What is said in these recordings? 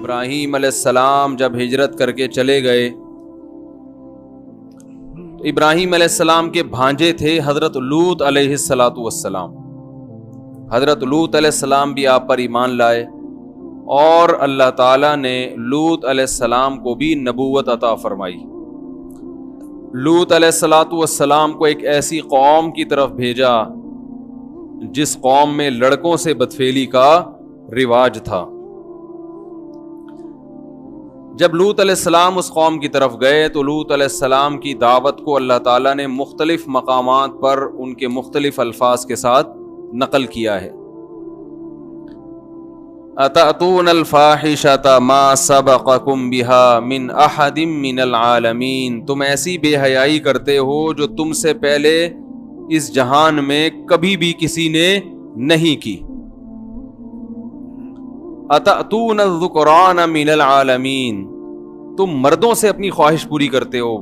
ابراہیم علیہ السلام جب ہجرت کر کے چلے گئے تو ابراہیم علیہ السلام کے بھانجے تھے حضرت لوط علیہ السلام. حضرت لوط علیہ السلام بھی آپ پر ایمان لائے اور اللہ تعالیٰ نے لوط علیہ السلام کو بھی نبوت عطا فرمائی. لوط علیہ السلام کو ایک ایسی قوم کی طرف بھیجا جس قوم میں لڑکوں سے بدفعلی کا رواج تھا. جب لوط علیہ السلام اس قوم کی طرف گئے تو لوط علیہ السلام کی دعوت کو اللہ تعالیٰ نے مختلف مقامات پر ان کے مختلف الفاظ کے ساتھ نقل کیا ہے. اتأتون الفاحشۃ ما سبقکم بها من احد من العالمین، تم ایسی بے حیائی کرتے ہو جو تم سے پہلے اس جہان میں کبھی بھی کسی نے نہیں کی. اتأتون الذکران من العالمین، تم مردوں سے اپنی خواہش پوری کرتے ہو.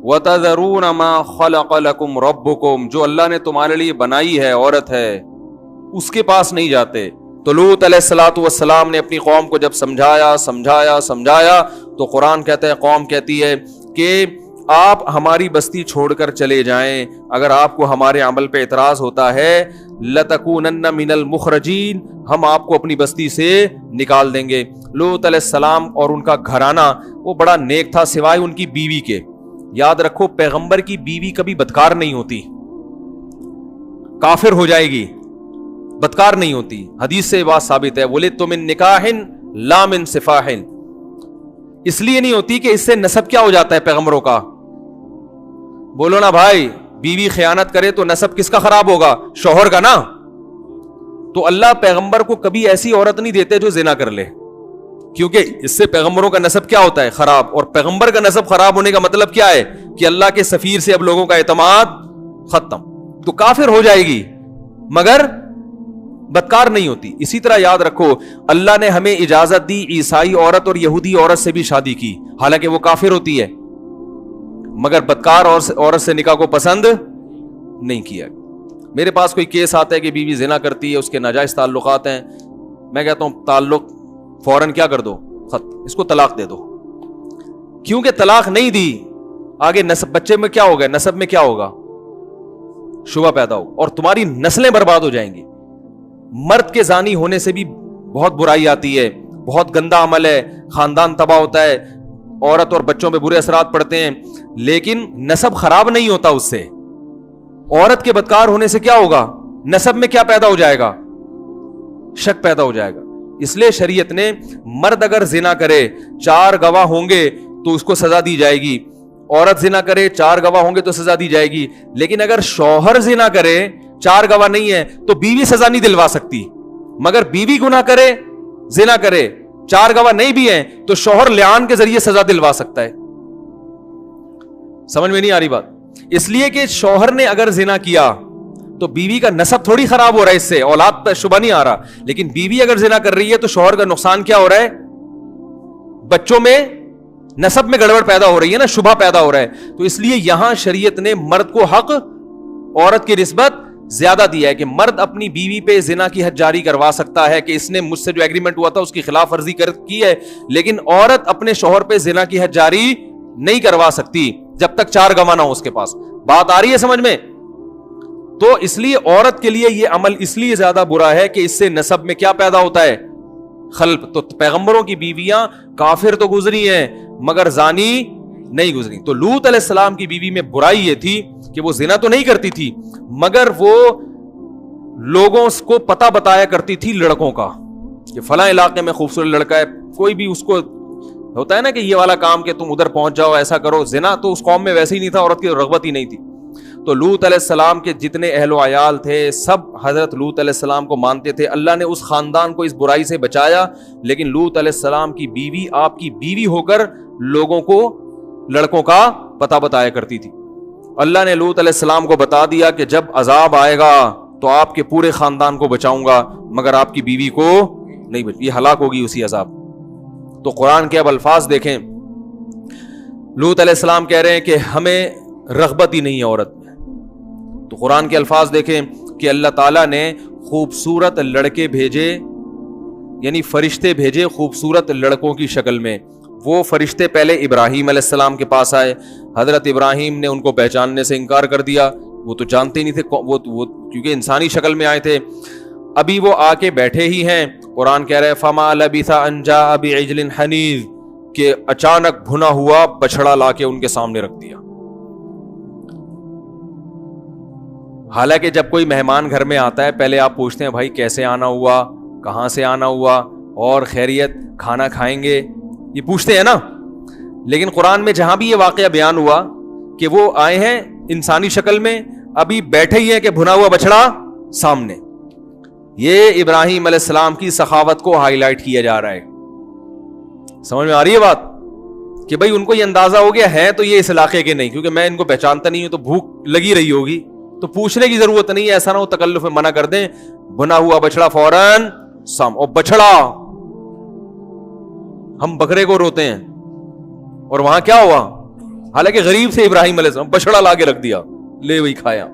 وتذرون ما خلق لکم ربکم، جو اللہ نے تمہارے لیے بنائی ہے عورت ہے اس کے پاس نہیں جاتے. تو لوط علیہ السلام نے اپنی قوم کو جب سمجھایا تو قرآن کہتا ہے، قوم کہتی ہے کہ آپ ہماری بستی چھوڑ کر چلے جائیں، اگر آپ کو ہمارے عمل پہ اعتراض ہوتا ہے لَتَكُونَنَّ مِنَ الْمُخْرَجِينَ، ہم آپ کو اپنی بستی سے نکال دیں گے. لوط علیہ السلام اور ان کا گھرانہ وہ بڑا نیک تھا سوائے ان کی بیوی کے. یاد رکھو پیغمبر کی بیوی کبھی بدکار نہیں ہوتی، کافر ہو جائے گی، بدکار نہیں ہوتی. حدیث سے بات ثابت ہے، وَلِدتُّ مِن نِكَاحٍ لَا مِن صِفَاحٍ. اس لیے نہیں ہوتی کہ اس سے نسب کیا ہو جاتا ہے پیغمبروں کا. بولو نا بھائی، بیوی خیانت کرے تو نسب کس کا خراب ہوگا؟ شوہر کا نا. تو اللہ پیغمبر کو کبھی ایسی عورت نہیں دیتے جو زنا کر لے، کیونکہ اس سے پیغمبروں کا نسب کیا ہوتا ہے؟ خراب. اور پیغمبر کا نسب خراب ہونے کا مطلب کیا ہے؟ کہ اللہ کے سفیر سے اب لوگوں کا اعتماد ختم. تو کافر ہو جائے گی مگر بدکار نہیں ہوتی. اسی طرح یاد رکھو اللہ نے ہمیں اجازت دی عیسائی عورت اور یہودی عورت سے بھی شادی کی، حالانکہ وہ کافر ہوتی ہے، مگر بدکار عورت سے نکاح کو پسند نہیں کیا. میرے پاس کوئی کیس آتا ہے کہ بیوی زنا کرتی ہے، اس کے ناجائز تعلقات ہیں، میں کہتا ہوں تعلق فوراً کیا کر دو، اس کو طلاق دے دو. کیونکہ طلاق نہیں دی آگے نسب بچے میں کیا ہوگا، نسب میں کیا ہوگا؟ شبہ پیدا ہوگا اور تمہاری نسلیں برباد ہو جائیں گی. مرد کے زانی ہونے سے بھی بہت برائی آتی ہے، بہت گندا عمل ہے، خاندان تباہ ہوتا ہے، عورت اور بچوں پہ برے اثرات پڑتے ہیں، لیکن نسب خراب نہیں ہوتا اس سے. عورت کے بدکار ہونے سے کیا ہوگا؟ نسب میں کیا پیدا ہو جائے گا؟ شک پیدا ہو جائے گا. اس لیے شریعت نے مرد اگر زنا کرے 4 گواہ ہوں گے تو اس کو سزا دی جائے گی، عورت زنا کرے 4 گواہ ہوں گے تو سزا دی جائے گی. لیکن اگر شوہر زنا کرے 4 گواہ نہیں ہے تو بیوی سزا نہیں دلوا سکتی، مگر بیوی گناہ کرے زنا کرے 4 گواہ نہیں بھی ہیں تو شوہر لعان کے ذریعے سزا دلوا سکتا ہے. سمجھ میں نہیں آ رہی بات؟ اس لیے کہ شوہر نے اگر زنا کیا تو بیوی کا نسب تھوڑی خراب ہو رہا ہے، اس سے اولاد پر شبہ نہیں آ رہا، لیکن بیوی اگر زنا کر رہی ہے تو شوہر کا نقصان کیا ہو رہا ہے؟ بچوں میں نسب میں گڑبڑ پیدا ہو رہی ہے نا، شبہ پیدا ہو رہا ہے. تو اس لیے یہاں شریعت نے مرد کو حق عورت کی نسبت زیادہ دیا ہے کہ مرد اپنی بیوی پہ زنا کی حد جاری کروا سکتا ہے کہ اس نے مجھ سے جو ایگریمنٹ ہوا تھا اس کی خلاف ورزی کی ہے، لیکن عورت اپنے شوہر پہ زنا کی حد جاری نہیں کروا سکتی جب تک 4 گواہ نہ ہو اس کے پاس. بات آ رہی ہے سمجھ میں؟ تو اس لیے عورت کے لیے یہ عمل اس لیے زیادہ برا ہے کہ اس سے نسب میں کیا پیدا ہوتا ہے؟ خلب. تو پیغمبروں کی بیویاں کافر تو گزری ہیں مگر زانی نہیں گزری. تو لوط علیہ السلام کی بیوی میں برائی یہ تھی کہ وہ زنا تو نہیں کرتی تھی مگر وہ لوگوں کو پتہ بتایا کرتی تھی لڑکوں کا کہ فلاں علاقے میں خوبصورت لڑکا ہے. کوئی بھی اس کو ہوتا ہے نا کہ یہ والا کام کہ تم ادھر پہنچ جاؤ ایسا کرو. زنا تو اس قوم میں ویسے ہی نہیں تھا، عورت کی رغبت ہی نہیں تھی. تو لوط علیہ السلام کے جتنے اہل و عیال تھے سب حضرت لوط علیہ السلام کو مانتے تھے. اللہ نے اس خاندان کو اس برائی سے بچایا، لیکن لوط علیہ السلام کی بیوی آپ کی بیوی ہو کر لوگوں کو لڑکوں کا پتہ بتایا کرتی تھی. اللہ نے لوط علیہ السلام کو بتا دیا کہ جب عذاب آئے گا تو آپ کے پورے خاندان کو بچاؤں گا مگر آپ کی بیوی کو نہیں یہ ہلاک ہوگی اسی عذاب. تو قرآن کے اب الفاظ دیکھیں. لوط علیہ السلام کہہ رہے ہیں کہ ہمیں رغبت ہی نہیں ہے عورت میں. تو قرآن کے الفاظ دیکھیں کہ اللہ تعالیٰ نے خوبصورت لڑکے بھیجے یعنی فرشتے بھیجے خوبصورت لڑکوں کی شکل میں. وہ فرشتے پہلے ابراہیم علیہ السلام کے پاس آئے, حضرت ابراہیم نے ان کو پہچاننے سے انکار کر دیا, وہ تو جانتے ہی نہیں تھے, وہ کیونکہ انسانی شکل میں آئے تھے. ابھی وہ آ کے بیٹھے ہی ہیں, قرآن کہہ رہے فما لبث ان جاء بعجل حنیذ, کہ اچانک بھنا ہوا بچڑا لا کے ان کے سامنے رکھ دیا. حالانکہ جب کوئی مہمان گھر میں آتا ہے پہلے آپ پوچھتے ہیں بھائی کیسے آنا ہوا, کہاں سے آنا ہوا, اور خیریت, کھانا کھائیں گے, یہ پوچھتے ہیں نا. لیکن قرآن میں جہاں بھی یہ واقعہ بیان ہوا کہ وہ آئے ہیں انسانی شکل میں, ابھی بیٹھے ہی ہیں کہ بھنا ہوا بچڑا سامنے. یہ ابراہیم علیہ السلام کی سخاوت کو ہائی لائٹ کیا جا رہا ہے. سمجھ میں آ رہی ہے بات, کہ بھائی ان کو یہ اندازہ ہو گیا ہے تو یہ اس علاقے کے نہیں, کیونکہ میں ان کو پہچانتا نہیں ہوں تو بھوک لگی رہی ہوگی, تو پوچھنے کی ضرورت نہیں ہے. ایسا نہ ہو تکلف میں منع کر دیں, بنا ہوا بچڑا فوراً سام. اور بچڑا, ہم بکرے کو روتے ہیں, اور وہاں کیا ہوا, حالانکہ غریب سے ابراہیم علیہ السلام بچڑا لا کے رکھ دیا, لے وہی کھایا.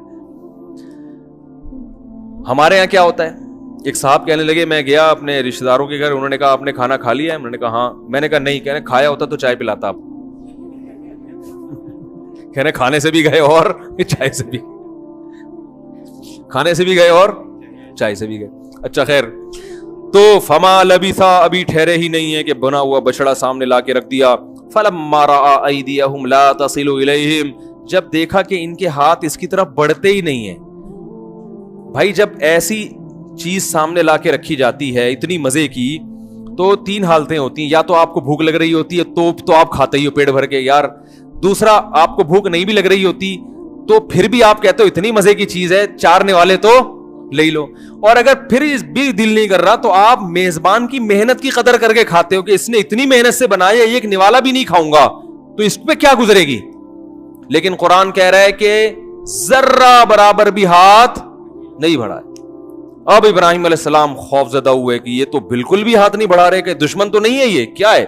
ہمارے یہاں کیا ہوتا ہے, ایک صاحب کہنے لگے میں گیا اپنے رشتہ داروں کے گھر, انہوں نے کہا آپ نے کھانا کھا لیا ہے, میں نے کہا ہاں. میں نے کہا نہیں, کہنے کھایا ہوتا تو چائے پلاتا آپ. کہنے کھانے سے بھی گئے اور چائے سے بھی, کھانے سے بھی گئے اور چائے سے بھی گئے. اچھا خیر, تو فما لبث, ابھی ٹھہرے ہی نہیں ہے کہ بنا ہوا بچڑا سامنے لا کے رکھ دیا. فلما رأى أيديهم لا تصل إليهم, جب دیکھا کہ ان کے ہاتھ اس کی طرف بڑھتے ہی نہیں ہیں. بھائی جب ایسی چیز سامنے لا کے رکھی جاتی ہے اتنی مزے کی, تو تین حالتیں ہوتی ہیں, یا تو آپ کو بھوک لگ رہی ہوتی ہے تو آپ کھاتے ہی ہو پیٹ بھر کے یار. دوسرا, آپ کو بھوک نہیں بھی لگ رہی ہوتی تو پھر بھی آپ کہتے ہو اتنی مزے کی چیز ہے, چارنے والے تو لے لو. اور اگر پھر بھی دل نہیں کر رہا تو آپ میزبان کی محنت کی قدر کر کے کھاتے ہو کہ اس نے اتنی محنت سے بنایا, ایک نوالا بھی نہیں کھاؤں گا تو اس پہ کیا گزرے گی. لیکن قرآن کہہ رہا ہے کہ ذرہ برابر بھی ہاتھ نہیں بڑھائے. اب ابراہیم علیہ السلام خوف زدہ ہوئے کہ یہ تو بالکل بھی ہاتھ نہیں بڑھا رہے, کہ دشمن تو نہیں ہے, یہ کیا ہے.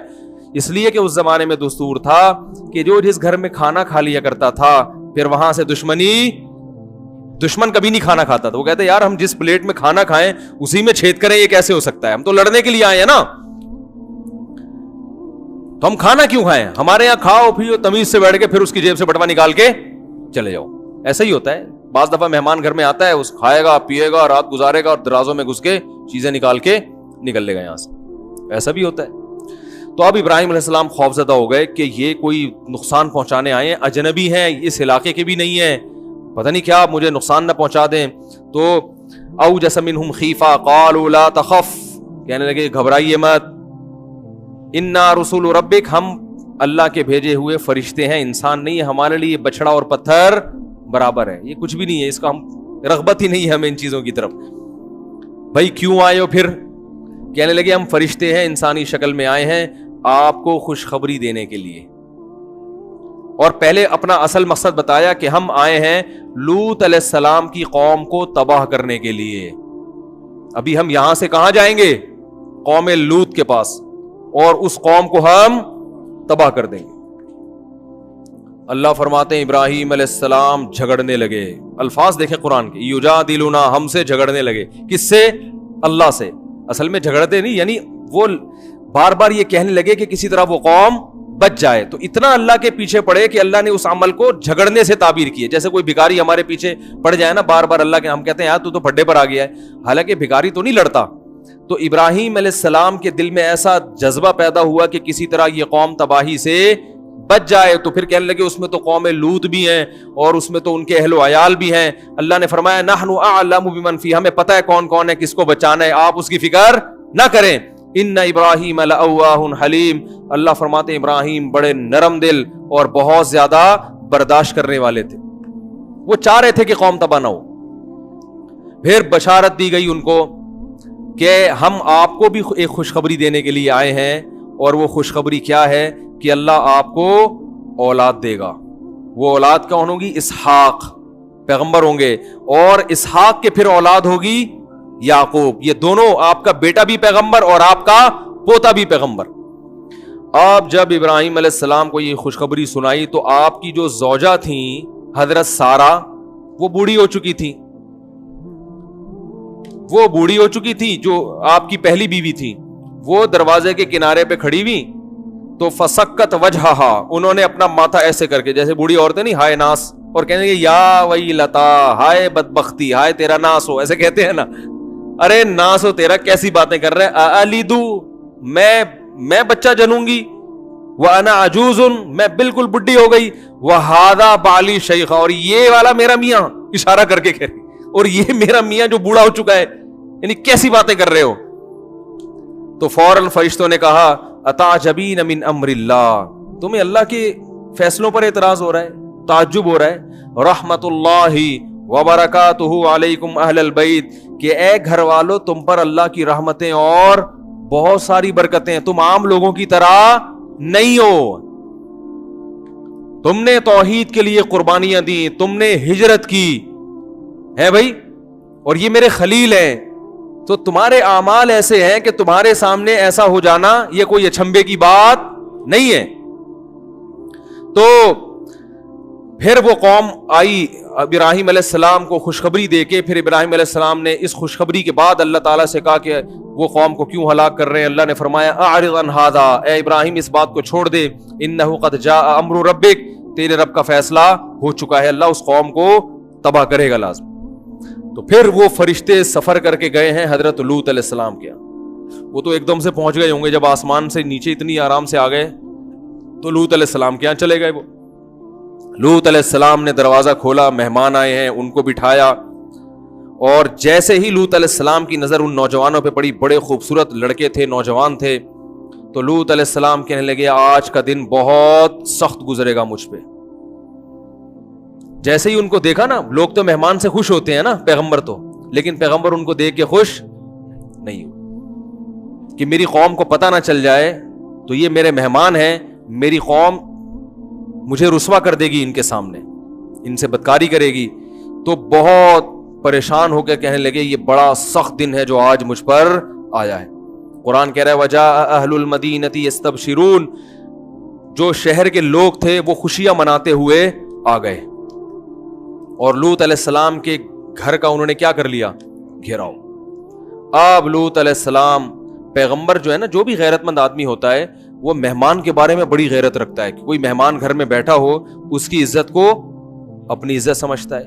اس لیے کہ اس زمانے میں دستور تھا کہ جو جس گھر میں کھانا کھا لیا کرتا تھا پھر وہاں سے دشمن کبھی نہیں کھانا کھاتا تھا. وہ کہتے یار ہم جس پلیٹ میں کھانا کھائیں اسی میں چھید کریں, یہ کیسے ہو سکتا ہے, ہم تو لڑنے کے لیے آئے ہیں نا, تو ہم کھانا کیوں کھائیں, ہمارے یہاں کھاؤ پیو تمیز سے بیٹھ کے پھر اس کی جیب سے بٹوا نکال کے چلے جاؤ. ایسا ہی ہوتا ہے. بعض دفعہ مہمان گھر میں آتا ہے, اس کھائے گا پیے گا رات گزارے گا اور درازوں میں گھس کے چیزیں نکال کے نکل لے گا یہاں سے, ایسا بھی ہوتا ہے. تو اب ابراہیم علیہ السلام خوفزدہ ہو گئے کہ یہ کوئی نقصان پہنچانے آئے ہیں, اجنبی ہیں, اس علاقے کے بھی نہیں ہیں, پتہ نہیں کیا مجھے نقصان نہ پہنچا دیں. تو اوجس منہم خیفہ قالوا لا تخف, کہنے لگے گھبرائیے مت, انا رسول ربک, ہم اللہ کے بھیجے ہوئے فرشتے ہیں, انسان نہیں ہے, ہمارے لیے بچڑا اور پتھر برابر ہے, یہ کچھ بھی نہیں ہے, اس کا ہم رغبت ہی نہیں ہے ہمیں ان چیزوں کی طرف. بھائی کیوں آئے ہو پھر, کہنے لگے ہم فرشتے ہیں انسانی شکل میں آئے ہیں آپ کو خوشخبری دینے کے لیے. اور پہلے اپنا اصل مقصد بتایا کہ ہم آئے ہیں لوط علیہ السلام کی قوم کو تباہ کرنے کے لیے. ابھی ہم یہاں سے کہاں جائیں گے, قوم لوط کے پاس, اور اس قوم کو ہم تباہ کر دیں گے. اللہ فرماتے ہیں ابراہیم علیہ السلام جھگڑنے لگے. الفاظ دیکھیں قرآن کے, یجادلنا, ہم سے جھگڑنے لگے. کس سے, اللہ سے. اصل میں جھگڑتے نہیں, یعنی وہ بار بار یہ کہنے لگے کہ کسی طرح وہ قوم بچ جائے. تو اتنا اللہ کے پیچھے پڑے کہ اللہ نے اس عمل کو جھگڑنے سے تعبیر کیے. جیسے کوئی بھکاری ہمارے پیچھے پڑ جائے نا بار بار اللہ کے, ہم کہتے ہیں یار تو پھڈے پر آ گیا ہے, حالانکہ بھکاری تو نہیں لڑتا. تو ابراہیم علیہ السلام کے دل میں ایسا جذبہ پیدا ہوا کہ کسی طرح یہ قوم تباہی سے بچ جائے. تو پھر کہنے لگے اس میں تو قوم لوط بھی ہیں اور اس میں تو ان کے اہل و عیال بھی ہیں. اللہ نے فرمایا نحن اعلم بمن فیہ, ہمیں پتہ ہے کون کون ہے, کس کو بچانا ہے, آپ اس کی فکر نہ کریں. ان ابراہیم لأواہ حلیم, اللہ فرماتے ہیں ابراہیم بڑے نرم دل اور بہت زیادہ برداشت کرنے والے تھے. وہ چاہ رہے تھے کہ قوم تباہ نہ ہو. پھر بشارت دی گئی ان کو کہ ہم آپ کو بھی ایک خوشخبری دینے کے لیے آئے ہیں, اور وہ خوشخبری کیا ہے کہ اللہ آپ کو اولاد دے گا. وہ اولاد کون ہوگی, اسحاق, پیغمبر ہوں گے, اور اسحاق کے پھر اولاد ہوگی یعقوب. یہ دونوں, آپ کا بیٹا بھی پیغمبر اور آپ کا پوتا بھی پیغمبر. اب جب ابراہیم علیہ السلام کو یہ خوشخبری سنائی تو آپ کی جو زوجہ تھیں حضرت سارہ, وہ بوڑھی ہو چکی تھی. وہ بوڑھی ہو چکی تھی جو آپ کی پہلی بیوی تھی, وہ دروازے کے کنارے پہ کھڑی ہوئی تو فسکت وجہہا، انہوں نے اپنا ماتھا ایسے کر کے، جیسے بوڑھی عورتیں نہیں ہائے ناس، اور کہنے گے یا ویلتا، ہائے بدبختی، ہائے تیرا ناس ہو، ایسے کہتے ہیں نا، ارے ناس ہو تیرا، کیسی باتیں کر رہے ہیں، الیدو، میں بچہ جنوں گی، وانا عجوز، میں بالکل بڈھی ہو گئی، وہذا بالی شیخا، اور یہ والا میرا میاں، اشارہ کر کے کہہ رہی، اور یہ میرا میاں جو بوڑھا ہو چکا ہے، یعنی کیسی باتیں کر رہے ہو. تو فوراً فرشتوں نے کہا اتعجبین من امر اللہ، تمہیں اللہ کے فیصلوں پر اعتراض ہو رہا ہے، تعجب ہو رہا ہے. رحمت اللہ وبرکاتہ علیکم اہل البیت، کہ اے گھر والو تم پر اللہ کی رحمتیں اور بہت ساری برکتیں، تم عام لوگوں کی طرح نہیں ہو، تم نے توحید کے لیے قربانیاں دی، تم نے ہجرت کی ہے بھائی، اور یہ میرے خلیل ہیں، تو تمہارے اعمال ایسے ہیں کہ تمہارے سامنے ایسا ہو جانا یہ کوئی اچھمبے کی بات نہیں ہے. تو پھر وہ قوم آئی ابراہیم علیہ السلام کو خوشخبری دے کے، پھر ابراہیم علیہ السلام نے اس خوشخبری کے بعد اللہ تعالیٰ سے کہا کہ وہ قوم کو کیوں ہلاک کر رہے ہیں. اللہ نے فرمایا اعرض عن ھذا، اے ابراہیم اس بات کو چھوڑ دے، انہ قد جاء امر ربک، تیرے رب کا فیصلہ ہو چکا ہے، اللہ اس قوم کو تباہ کرے گا لازم. تو پھر وہ فرشتے سفر کر کے گئے ہیں حضرت لوط علیہ السلام کے یہاں. وہ تو ایک دم سے پہنچ گئے ہوں گے، جب آسمان سے نیچے اتنی آرام سے آ گئے تو لوط علیہ السلام کے یہاں چلے گئے. وہ لوط علیہ السلام نے دروازہ کھولا، مہمان آئے ہیں، ان کو بٹھایا، اور جیسے ہی لوط علیہ السلام کی نظر ان نوجوانوں پہ پڑی، بڑے خوبصورت لڑکے تھے، نوجوان تھے، تو لوط علیہ السلام کہنے لگے آج کا دن بہت سخت گزرے گا مجھ پہ. جیسے ہی ان کو دیکھا نا، لوگ تو مہمان سے خوش ہوتے ہیں نا، پیغمبر تو، لیکن پیغمبر ان کو دیکھ کے خوش نہیں ہو کہ میری قوم کو پتہ نہ چل جائے تو یہ میرے مہمان ہیں، میری قوم مجھے رسوا کر دے گی ان کے سامنے، ان سے بدکاری کرے گی. تو بہت پریشان ہو کے کہنے لگے یہ بڑا سخت دن ہے جو آج مجھ پر آیا ہے. قرآن کہہ رہا ہے وجاء اہل المدینۃ یستبشرون، جو شہر کے لوگ تھے وہ خوشیاں مناتے ہوئے آ گئے، اور لوط علیہ السلام کے گھر کا انہوں نے کیا کر لیا، گھیراؤ. اب لوط علیہ السلام پیغمبر جو ہے نا، جو بھی غیرت مند آدمی ہوتا ہے وہ مہمان کے بارے میں بڑی غیرت رکھتا ہے کہ کوئی مہمان گھر میں بیٹھا ہو اس کی عزت کو اپنی عزت سمجھتا ہے.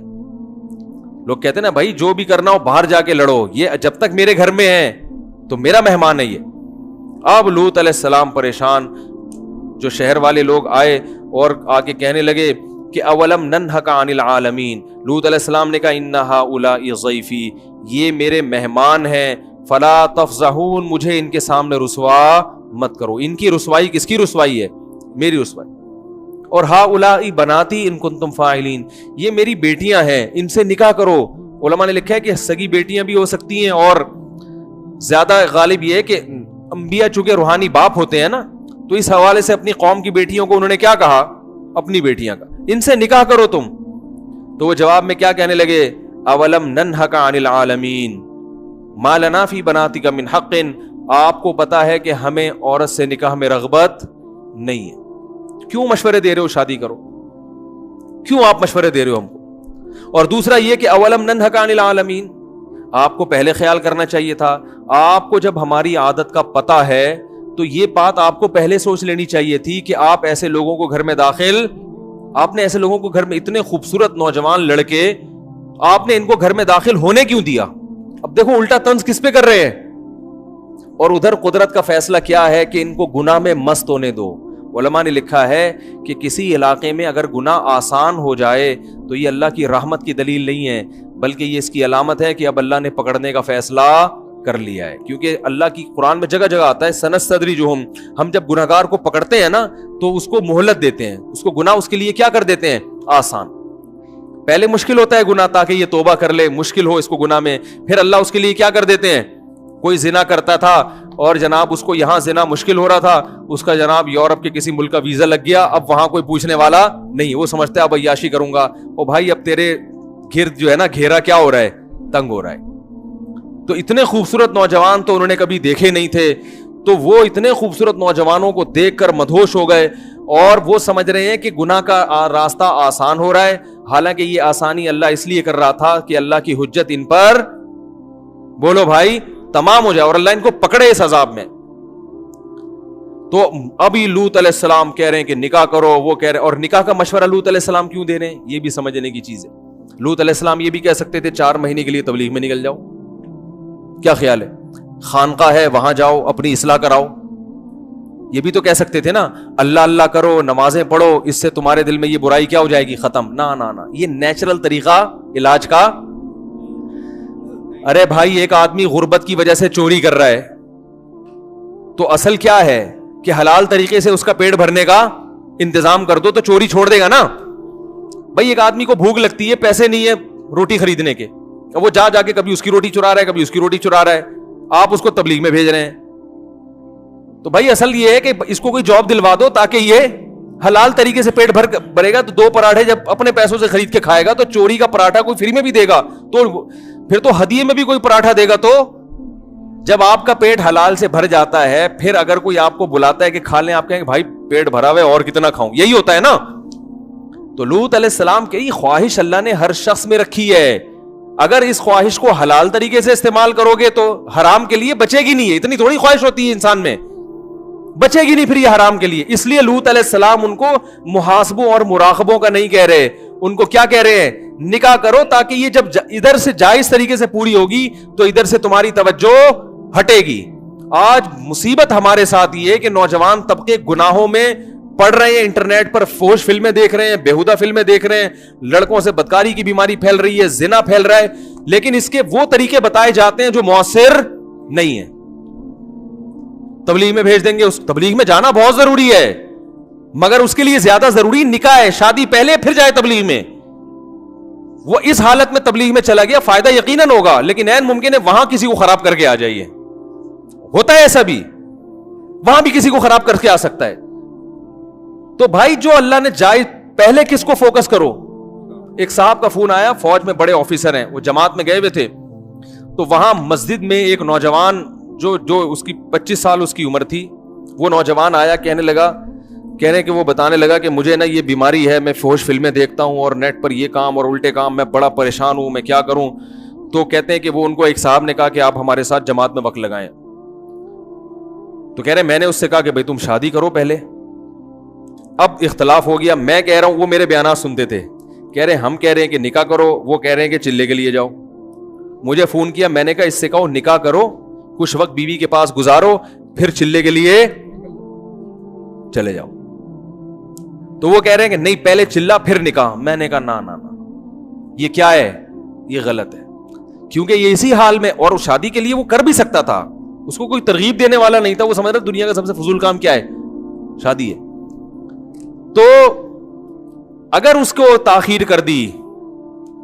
لوگ کہتے ہیں نا بھائی جو بھی کرنا ہو باہر جا کے لڑو، یہ جب تک میرے گھر میں ہے تو میرا مہمان ہے یہ. اب لوط علیہ السلام پریشان، جو شہر والے لوگ آئے اور آ کے کہنے لگے کہ اولم ننہک عن العالمین، لوط علیہ السلام نے کہا ان ہؤلاء ضیفی، یہ میرے مہمان ہیں، فلا تفضحون، مجھے ان کے سامنے رسوا مت کرو. ان کی رسوائی کس کی رسوائی ہے؟ میری رسوائی. اور ہؤلاء بناتی ان کنتم فاعلین، یہ میری بیٹیاں ہیں، ان سے نکاح کرو. علماء نے لکھا ہے کہ سگی بیٹیاں بھی ہو سکتی ہیں، اور زیادہ غالب یہ ہے کہ انبیاء چونکہ روحانی باپ ہوتے ہیں نا، تو اس حوالے سے اپنی قوم کی بیٹیوں کو انہوں نے کیا کہا، اپنی بیٹیاں کا، ان سے نکاح کرو تم. تو وہ جواب میں کیا کہنے لگے، اولم ننہک عن العالمین ما لنا فی بناتک من حق، آپ کو پتا ہے کہ ہمیں عورت سے نکاح میں رغبت نہیں ہے، کیوں مشورے دے رہے ہو شادی کرو، کیوں آپ مشورے دے رہے ہو ہم کو. اور دوسرا یہ کہ اولم ننہک عن العالمین، آپ کو پہلے خیال کرنا چاہیے تھا، آپ کو جب ہماری عادت کا پتہ ہے تو یہ بات آپ کو پہلے سوچ لینی چاہیے تھی کہ آپ ایسے لوگوں کو گھر میں داخل، آپ نے ایسے لوگوں کو گھر میں، اتنے خوبصورت نوجوان لڑکے آپ نے ان کو گھر میں داخل ہونے کیوں دیا. اب دیکھو الٹا طنز کس پہ کر رہے ہیں، اور ادھر قدرت کا فیصلہ کیا ہے کہ ان کو گناہ میں مست ہونے دو. علماء نے لکھا ہے کہ کسی علاقے میں اگر گناہ آسان ہو جائے تو یہ اللہ کی رحمت کی دلیل نہیں ہے، بلکہ یہ اس کی علامت ہے کہ اب اللہ نے پکڑنے کا فیصلہ کر لیا ہے. کیونکہ اللہ کی قرآن میں جگہ جگہ آتا ہے سنستدرجہم، ہم جب گناہگار کو پکڑتے ہیں نا تو اس کو مہلت دیتے ہیں، اس کو گناہ اس کے لیے کیا کر دیتے ہیں، آسان. پہلے مشکل ہوتا ہے گناہ تاکہ یہ توبہ کر لے، مشکل ہو اس کو گناہ میں، پھر اللہ اس کے لیے کیا کر دیتے ہیں، کوئی زنا کرتا تھا اور جناب اس کو یہاں زنا مشکل ہو رہا تھا، اس کا جناب یورپ کے کسی ملک کا ویزا لگ گیا، اب وہاں کوئی پوچھنے والا نہیں، وہ سمجھتا ہے اب عیاشی کروں گا. او بھائی اب تیرے گرد جو ہے نا گھیرا کیا ہو رہا ہے، تنگ ہو رہا ہے. تو اتنے خوبصورت نوجوان تو انہوں نے کبھی دیکھے نہیں تھے، تو وہ اتنے خوبصورت نوجوانوں کو دیکھ کر مدہوش ہو گئے، اور وہ سمجھ رہے ہیں کہ گناہ کا راستہ آسان ہو رہا ہے، حالانکہ یہ آسانی اللہ اس لیے کر رہا تھا کہ اللہ کی حجت ان پر، بولو بھائی، تمام ہو جائے اور اللہ ان کو پکڑے اس عذاب میں. تو ابھی لوط علیہ السلام کہہ رہے ہیں کہ نکاح کرو, وہ کہہ رہے ہیں, اور نکاح کا مشورہ لوط علیہ السلام کیوں دے رہے ہیں یہ بھی سمجھنے کی چیز ہے. لوط علیہ السلام یہ بھی کہہ سکتے تھے 4 مہینے کے لیے تبلیغ میں نکل جاؤ, کیا خیال ہے, خانقاہ ہے وہاں جاؤ اپنی اصلاح کراؤ, یہ بھی تو کہہ سکتے تھے نا, اللہ اللہ کرو, نمازیں پڑھو, اس سے تمہارے دل میں یہ برائی کیا ہو جائے گی, ختم. نہ نہ نہ, یہ نیچرل طریقہ علاج کا. ارے بھائی ایک آدمی غربت کی وجہ سے چوری کر رہا ہے تو اصل کیا ہے کہ حلال طریقے سے اس کا پیٹ بھرنے کا انتظام کر دو تو چوری چھوڑ دے گا نا. بھائی ایک آدمی کو بھوک لگتی ہے, پیسے نہیں ہے روٹی خریدنے کے, وہ جا کے کبھی اس کی روٹی چرا رہا ہے کبھی اس کی روٹی چرا رہا ہے, آپ اس کو تبلیغ میں بھیج رہے ہیں. تو بھائی اصل یہ ہے کہ اس کو کوئی جاب دلوا دو تاکہ یہ حلال طریقے سے پیٹ بھرے گا, تو 2 پراٹھے جب اپنے پیسوں سے خرید کے کھائے گا تو چوری کا پراٹھا کوئی فری میں بھی دے گا تو پھر تو ہدیے میں بھی کوئی پراٹھا دے گا. تو جب آپ کا پیٹ حلال سے بھر جاتا ہے پھر اگر کوئی آپ کو بلاتا ہے کہ کھا لیں, آپ کہیں بھائی پیٹ بھرا ہوا ہے اور کتنا کھاؤں, یہی ہوتا ہے نا. تو لوط علیہ السلام کی خواہش اللہ نے ہر شخص میں رکھی ہے, اگر اس خواہش کو حلال طریقے سے استعمال کرو گے تو حرام کے لیے بچے گی نہیں ہے. اتنی تھوڑی خواہش ہوتی ہے انسان میں, بچے گی نہیں پھر یہ حرام کے لیے. اس لیے لوط علیہ السلام ان کو محاسبوں اور مراقبوں کا نہیں کہہ رہے, ان کو کیا کہہ رہے ہیں, نکاح کرو تاکہ یہ جب ادھر سے جائز طریقے سے پوری ہوگی تو ادھر سے تمہاری توجہ ہٹے گی. آج مصیبت ہمارے ساتھ یہ ہے کہ نوجوان طبقے گناہوں میں پڑھ رہے ہیں, انٹرنیٹ پر فحش فلمیں دیکھ رہے ہیں, بیہودہ فلمیں دیکھ رہے ہیں, لڑکوں سے بدکاری کی بیماری پھیل رہی ہے, زنا پھیل رہا ہے, لیکن اس کے وہ طریقے بتائے جاتے ہیں جو مؤثر نہیں ہیں. تبلیغ میں بھیج دیں گے, اس تبلیغ میں جانا بہت ضروری ہے مگر اس کے لیے زیادہ ضروری نکاح ہے, شادی پہلے پھر جائے تبلیغ میں. وہ اس حالت میں تبلیغ میں چلا گیا فائدہ یقیناً ہوگا, لیکن عین ممکن ہے وہاں کسی کو خراب کر کے آ جائیے. ہوتا ہے ایسا بھی, وہاں بھی کسی کو خراب کر کے آ سکتا ہے. تو بھائی جو اللہ نے جائز, پہلے کس کو فوکس کرو. ایک صاحب کا فون آیا, فوج میں بڑے آفیسر ہیں, وہ جماعت میں گئے ہوئے تھے, تو وہاں مسجد میں ایک نوجوان جو اس کی 25 سال اس کی عمر تھی, وہ نوجوان آیا, کہہ رہے کہ وہ بتانے لگا کہ مجھے نا یہ بیماری ہے, میں فحش فلمیں دیکھتا ہوں اور نیٹ پر یہ کام اور الٹے کام, میں بڑا پریشان ہوں, میں کیا کروں. تو کہتے ہیں کہ وہ ان کو ایک صاحب نے کہا کہ آپ ہمارے ساتھ جماعت میں وقت لگائیں. تو کہہ رہے میں نے اس سے کہا کہ بھائی تم شادی کرو پہلے. اب اختلاف ہو گیا, میں کہہ رہا ہوں, وہ میرے بیانات سنتے تھے, کہہ رہے ہم کہہ رہے ہیں کہ نکاح کرو, وہ کہہ رہے ہیں کہ چلے کے لیے جاؤ. مجھے فون کیا, میں نے کہا اس سے کہو نکاح کرو, کچھ وقت بیوی کے پاس گزارو, پھر چلے کے لیے چلے جاؤ. تو وہ کہہ رہے ہیں کہ نہیں پہلے چلا پھر نکاح. میں نے کہا نہ یہ کیا ہے, یہ غلط ہے, کیونکہ یہ اسی حال میں, اور شادی کے لیے وہ کر بھی سکتا تھا, اس کو کوئی ترغیب دینے والا نہیں تھا, وہ سمجھ رہا دنیا کا سب سے فضول کام کیا ہے, شادی ہے. تو اگر اس کو تاخیر کر دی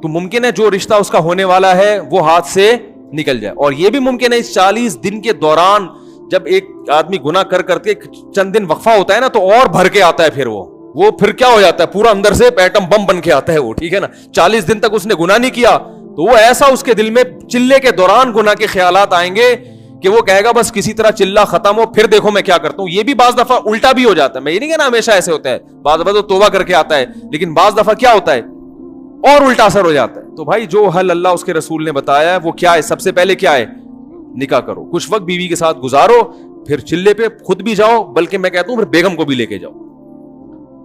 تو ممکن ہے جو رشتہ اس کا ہونے والا ہے وہ ہاتھ سے نکل جائے. اور یہ بھی ممکن ہے اس 40 دن کے دوران جب ایک آدمی گناہ کر کے چند دن وقفہ ہوتا ہے نا, تو اور بھر کے آتا ہے, پھر وہ پھر کیا ہو جاتا ہے, پورا اندر سے ایٹم بم بن کے آتا ہے وہ, ٹھیک ہے نا. 40 دن تک اس نے گناہ نہیں کیا تو وہ ایسا اس کے دل میں چلے کے دوران گناہ کے خیالات آئیں گے کہ وہ کہے گا بس کسی طرح چلا ختم ہو, پھر دیکھو میں کیا کرتا ہوں. یہ بھی بعض دفعہ الٹا بھی ہو جاتا ہے, میں یہ نہیں کہنا ہمیشہ ایسے ہوتا ہے, بعض دفعہ تو توبہ کر کے آتا ہے, لیکن بعض دفعہ کیا ہوتا ہے اور الٹا اثر ہو جاتا ہے. تو بھائی جو حل اللہ اس کے رسول نے بتایا ہے وہ کیا ہے, سب سے پہلے کیا ہے, نکاح کرو, کچھ وقت بیوی کے ساتھ گزارو, پھر چلے پہ خود بھی جاؤ, بلکہ میں کہتا ہوں پھر بیگم کو بھی لے کے جاؤ,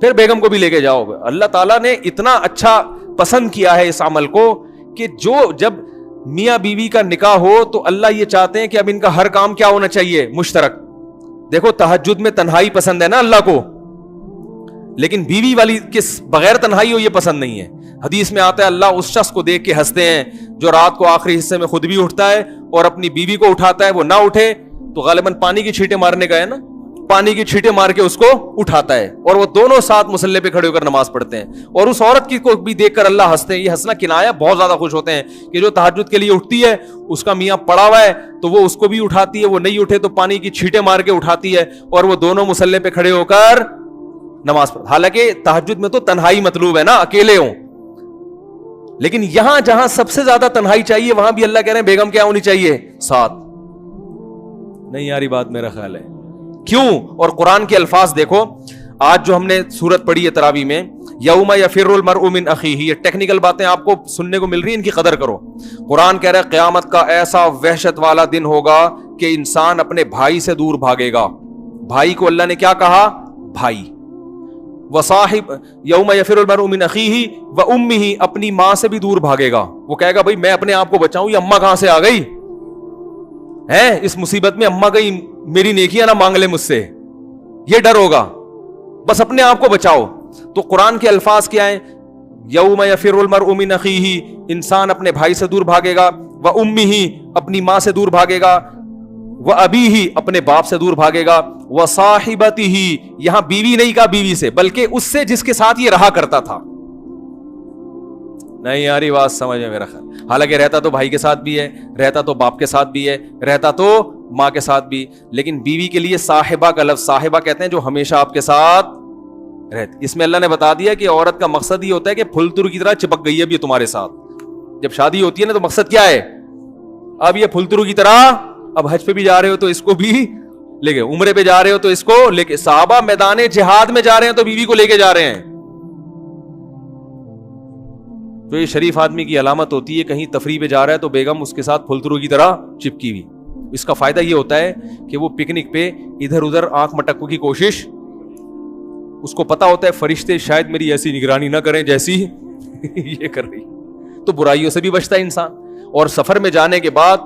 پھر بیگم کو بھی لے کے جاؤ. اللہ تعالیٰ نے اتنا اچھا پسند کیا ہے اس عمل کو کہ جو جب میاں بیوی کا نکاح ہو تو اللہ یہ چاہتے ہیں کہ اب ان کا ہر کام کیا ہونا چاہیے, مشترک. دیکھو تہجد میں تنہائی پسند ہے نا اللہ کو, لیکن بیوی والی کس بغیر تنہائی ہو یہ پسند نہیں ہے. حدیث میں آتا ہے اللہ اس شخص کو دیکھ کے ہنستے ہیں جو رات کو آخری حصے میں خود بھی اٹھتا ہے اور اپنی بیوی کو اٹھاتا ہے, وہ نہ اٹھے تو غالباً پانی کی چھینٹیں مارنے کا ہے نا, پانی کی چھینٹیں مار کے اس کو اٹھاتا ہے, اور وہ دونوں ساتھ مصلے پہ کھڑے ہو کر نماز پڑھتے ہیں, اور اس عورت کی کو بھی دیکھ کر اللہ ہنستے ہیں. یہ ہنسنا کنایا, بہت زیادہ خوش ہوتے ہیں کہ جو تہجد کے لیے اٹھتی ہے اس کا میاں پڑا ہوا ہے تو وہ اس کو بھی اٹھاتی ہے, وہ نہیں اٹھے تو پانی کی چھینٹیں مار کے اٹھاتی ہے, اور وہ دونوں مصلے پہ کھڑے ہو کر نماز پڑھ. حالانکہ تہجد میں تو تنہائی مطلوب ہے نا, اکیلے ہوں, لیکن یہاں جہاں سب سے زیادہ تنہائی چاہیے وہاں بھی اللہ کہہ رہے ہیں بیگم کیا ہونی چاہیے, ساتھ. نہیں یاری بات میرا خیال ہے کیوں. اور قرآن کے الفاظ دیکھو, آج جو ہم نے سورت پڑھی ہے تراویح میں, یوم یفر المرء من اخیہ, یہ ٹیکنیکل باتیں آپ کو سننے کو مل رہی ہیں, ان کی قدر کرو. قرآن کہہ رہا ہے قیامت کا ایسا وحشت والا دن ہوگا کہ انسان اپنے بھائی سے دور بھاگے گا, بھائی کو اللہ نے کیا کہا؟ بھائی. وصاحب یوم یفر المرء من اخیہ وامہ، اپنی ماں سے بھی دور بھاگے گا. وہ کہے گا بھائی میں اپنے آپ کو بچاؤں، یہ اماں کہاں سے آ گئی ہے، اس مصیبت میں اماں کہیں میری نیکیاں نہ مانگ لے مجھ سے، یہ ڈر ہوگا. بس اپنے آپ کو بچاؤ. تو قرآن کے الفاظ کیا ہیں؟ یوم یفر المرء من اخیہ، انسان اپنے بھائی سے دور بھاگے گا، وامہ، اپنی ماں سے دور بھاگے گا، وابیہ، اپنے باپ سے دور بھاگے گا، وصاحبتہ، یہاں بیوی نہیں کہا بیوی سے، بلکہ اس سے جس کے ساتھ یہ رہا کرتا تھا. نہیں یاری بات سمجھ میں میرا خیال. حالانکہ رہتا تو بھائی کے ساتھ بھی ہے، رہتا تو باپ کے ساتھ بھی ہے، رہتا تو ماں کے ساتھ بھی، لیکن بیوی کے لیے صاحبہ کا لفظ، صاحبہ کہتے ہیں جو ہمیشہ آپ کے ساتھ رہتی. اس میں اللہ نے بتا دیا کہ عورت کا مقصد یہ ہوتا ہے کہ پھل تر کی طرح چپک گئی ہے اب یہ تمہارے ساتھ. جب شادی ہوتی ہے نا تو مقصد کیا ہے؟ اب یہ پھل تر کی طرح، اب حج پہ بھی جا رہے ہو تو اس کو بھی لے کے، عمرے پہ جا رہے ہو تو اس کو لے کے، صحابہ میدان جہاد میں جا رہے ہیں تو بیوی کو لے کے جا رہے ہیں. تو یہ شریف آدمی کی علامت ہوتی ہے، کہیں تفریح پہ جا رہا ہے تو بیگم اس کے ساتھ پھلترو کی طرح چپکی ہوئی. اس کا فائدہ یہ ہوتا ہے کہ وہ پکنک پہ ادھر ادھر آنکھ مٹکنے کی کوشش، اس کو پتا ہوتا ہے فرشتے شاید میری ایسی نگرانی نہ کریں جیسی یہ کر رہی. تو برائیوں سے بھی بچتا ہے انسان. اور سفر میں جانے کے بعد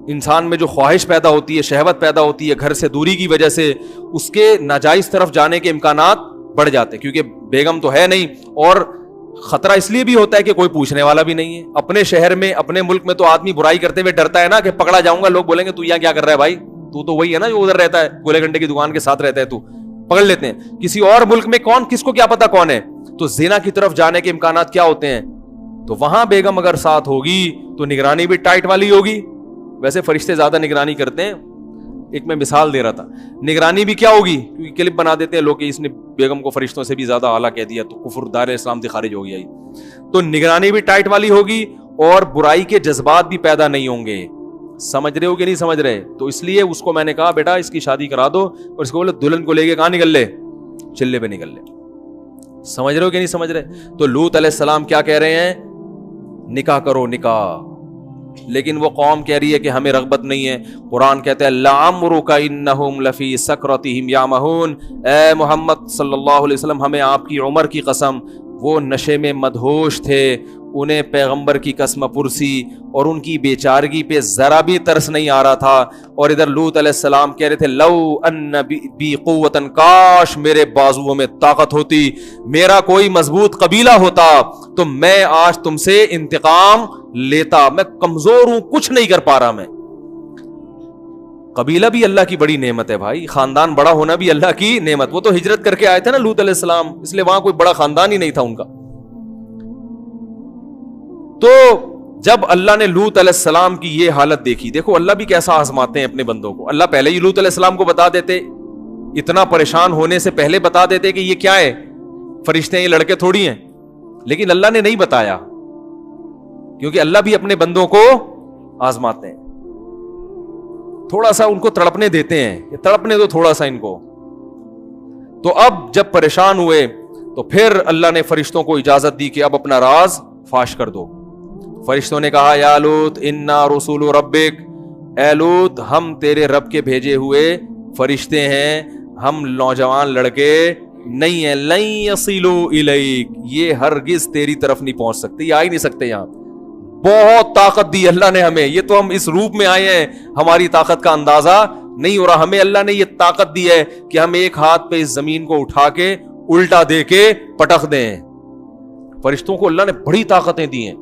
انسان میں جو خواہش پیدا ہوتی ہے، شہوت پیدا ہوتی ہے، گھر سے دوری کی وجہ سے اس کے ناجائز طرف جانے کے امکانات بڑھ جاتے ہیں، کیونکہ بیگم تو ہے نہیں، اور خطرہ اس لیے بھی ہوتا ہے کہ کوئی پوچھنے والا بھی نہیں ہے. اپنے شہر میں، اپنے ملک میں تو آدمی برائی کرتے ہوئے ڈرتا ہے نا کہ پکڑا جاؤں گا، لوگ بولیں گے تو یہاں کیا کر رہا ہے بھائی، تو وہی ہے نا جو ادھر رہتا ہے، گولے گھنٹے کی دکان کے ساتھ رہتا ہے، تو پکڑ لیتے ہیں. کسی اور ملک میں کون، کس کو کیا پتا کون ہے. تو زنا کی طرف جانے کے امکانات کیا ہوتے ہیں. تو وہاں بیگم اگر ساتھ ہوگی تو نگرانی بھی ٹائٹ والی ہوگی. ویسے فرشتے زیادہ نگرانی کرتے ہیں، ایک میں مثال دے رہا تھا. نگرانی بھی کیا ہوگی، کیونکہ کلپ بنا دیتے ہیں لوگ کہ اس نے بیگم کو فرشتوں سے بھی زیادہ اعلیٰ کہہ دیا تو کفر دار اسلام سے خارج ہو گیا. تو نگرانی بھی ٹائٹ والی ہوگی اور برائی کے جذبات بھی پیدا نہیں ہوں گے. سمجھ رہے ہو کہ نہیں سمجھ رہے؟ تو اس لیے اس کو میں نے کہا بیٹا اس کی شادی کرا دو، اور اس کو بولے دلہن کو لے کے کہاں نکل لے، چلے پہ نکل لے. سمجھ رہے ہو کہ نہیں سمجھ رہے؟ تو لوط علیہ السلام کیا کہہ رہے ہیں؟ نکاح کرو نکاح. لیکن وہ قوم کہہ رہی ہے کہ ہمیں رغبت نہیں ہے. قرآن کہتا ہے لعمرک انہم لفی سکرتہم یعمہون، اے محمد صلی اللہ علیہ وسلم ہمیں آپ کی عمر کی قسم، وہ نشے میں مدہوش تھے، انہیں پیغمبر کی قسم پرسی اور ان کی بیچارگی پہ ذرا بھی ترس نہیں آ رہا تھا. اور ادھر لوط علیہ السلام کہہ رہے تھے لو ان بی قوتن، کاش میرے بازوؤں میں طاقت ہوتی، میرا کوئی مضبوط قبیلہ ہوتا تو میں آج تم سے انتقام لیتا. میں کمزور ہوں، کچھ نہیں کر پا رہا. میں قبیلہ بھی اللہ کی بڑی نعمت ہے بھائی، خاندان بڑا ہونا بھی اللہ کی نعمت. وہ تو ہجرت کر کے آئے تھے نا لوط علیہ السلام، اس لیے وہاں کوئی بڑا خاندان ہی نہیں تھا ان کا. تو جب اللہ نے لوط علیہ السلام کی یہ حالت دیکھی، دیکھو اللہ بھی کیسا آزماتے ہیں اپنے بندوں کو. اللہ پہلے ہی لوط علیہ السلام کو بتا دیتے، اتنا پریشان ہونے سے پہلے بتا دیتے کہ یہ کیا ہے، فرشتے ہیں، یہ لڑکے تھوڑی ہیں. لیکن اللہ نے نہیں بتایا، کیونکہ اللہ بھی اپنے بندوں کو آزماتے ہیں، تھوڑا سا ان کو تڑپنے دیتے ہیں، یہ تڑپنے دو تھوڑا سا ان کو. تو اب جب پریشان ہوئے تو پھر اللہ نے فرشتوں کو اجازت دی کہ اب اپنا راز فاش کر دو. فرشتوں نے کہا یا لوط انا رسول ربک، اے لوط ہم تیرے رب کے بھیجے ہوئے فرشتے ہیں، ہم نوجوان لڑکے نہیں ہیں. لن یصلوا الیک، یہ ہرگز تیری طرف نہیں پہنچ سکتے، یہ آ ہی نہیں سکتے یہاں. بہت طاقت دی اللہ نے ہمیں، یہ تو ہم اس روپ میں آئے ہیں، ہماری طاقت کا اندازہ نہیں ہو رہا. ہمیں اللہ نے یہ طاقت دی ہے کہ ہم ایک ہاتھ پہ اس زمین کو اٹھا کے الٹا دے کے پٹخ دیں. فرشتوں کو اللہ نے بڑی طاقتیں دی ہیں.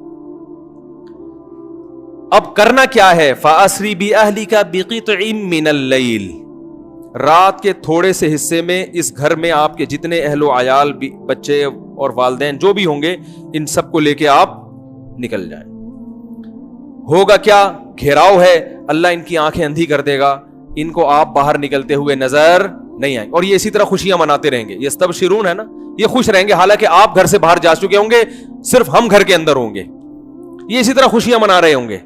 اب کرنا کیا ہے؟ فَأَسْرِ بِأَهْلِكَ بِقِطْعٍ مِّنَ اللَّيْلِ، رات کے تھوڑے سے حصے میں اس گھر میں آپ کے جتنے اہل و عیال، بچے اور والدین جو بھی ہوں گے، ان سب کو لے کے آپ نکل جائیں. ہوگا کیا؟ گھیراؤ ہے، اللہ ان کی آنکھیں اندھی کر دے گا، ان کو آپ باہر نکلتے ہوئے نظر نہیں آئیں. اور یہ اسی طرح خوشیاں مناتے رہیں گے. یہ یستبشرون ہے نا، یہ خوش رہیں گے حالانکہ آپ گھر سے باہر جا چکے ہوں گے، صرف ہم گھر کے اندر ہوں گے. یہ اسی طرح خوشیاں منا رہے ہوں گے،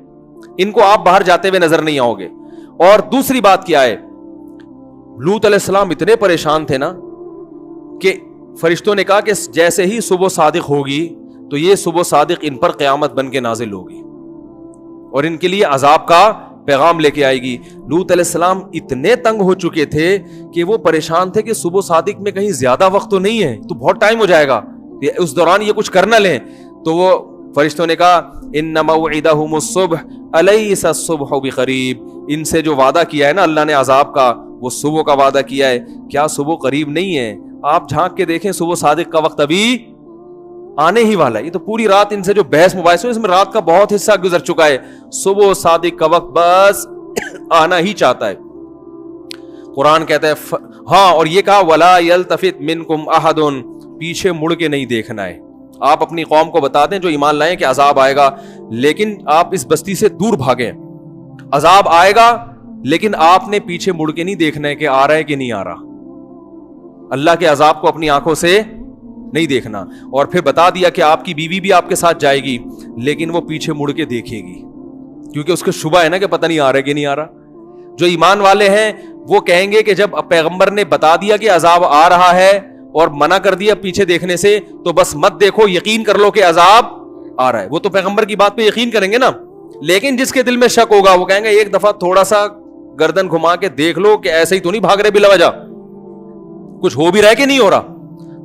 ان کو آپ باہر جاتے ہوئے نظر نہیں آؤ گے. اور دوسری بات کیا ہے، لوط علیہ السلام اتنے پریشان تھے نا کہ فرشتوں نے کہا کہ جیسے ہی صبح صادق ہوگی تو یہ صبح صادق ان پر قیامت بن کے نازل ہوگی اور ان کے لیے عذاب کا پیغام لے کے آئے گی. لوط علیہ السلام اتنے تنگ ہو چکے تھے کہ وہ پریشان تھے کہ صبح صادق میں کہیں زیادہ وقت تو نہیں ہے, تو بہت ٹائم ہو جائے گا, اس دوران یہ کچھ کر نہ لیں. تو وہ فرشتوں نے کہا ان موعدہم الصبح الیس الصبح بقریب, ان سے جو وعدہ کیا ہے نا اللہ نے عذاب کا, وہ صبح کا وعدہ کیا ہے, کیا صبح قریب نہیں ہے؟ آپ جھانک کے دیکھیں صبح صادق کا وقت ابھی آنے ہی والا ہے. یہ تو پوری رات ان سے جو بحث مباحث اس میں رات کا بہت حصہ گزر چکا ہے, صبح صادق کا وقت بس آنا ہی چاہتا ہے. قرآن کہتا ہے ہاں, اور یہ کہا ولا یلتفت منکم احد, پیچھے مڑ کے نہیں دیکھنا ہے. آپ اپنی قوم کو بتا دیں جو ایمان لائیں کہ عذاب آئے گا, لیکن آپ اس بستی سے دور بھاگیں. عذاب آئے گا لیکن آپ نے پیچھے مڑ کے نہیں دیکھنا ہے کہ آ رہا ہے کہ نہیں آ رہا. اللہ کے عذاب کو اپنی آنکھوں سے نہیں دیکھنا. اور پھر بتا دیا کہ آپ کی بیوی بھی آپ کے ساتھ جائے گی, لیکن وہ پیچھے مڑ کے دیکھے گی, کیونکہ اس کو شبہ ہے نا کہ پتہ نہیں آ رہا ہے کہ نہیں آ رہا. جو ایمان والے ہیں وہ کہیں گے کہ جب پیغمبر نے بتا دیا کہ عذاب آ رہا ہے اور منع کر دیا پیچھے دیکھنے سے, تو بس مت دیکھو, یقین کر لو کہ عذاب آ رہا ہے. وہ تو پیغمبر کی بات پہ یقین کریں گے نا. لیکن جس کے دل میں شک ہوگا وہ کہیں گے ایک دفعہ تھوڑا سا گردن گھما کے دیکھ لو کہ ایسے ہی تو نہیں بھاگ رہے بلا وجہ, کچھ ہو بھی رہا ہے کہ نہیں ہو رہا.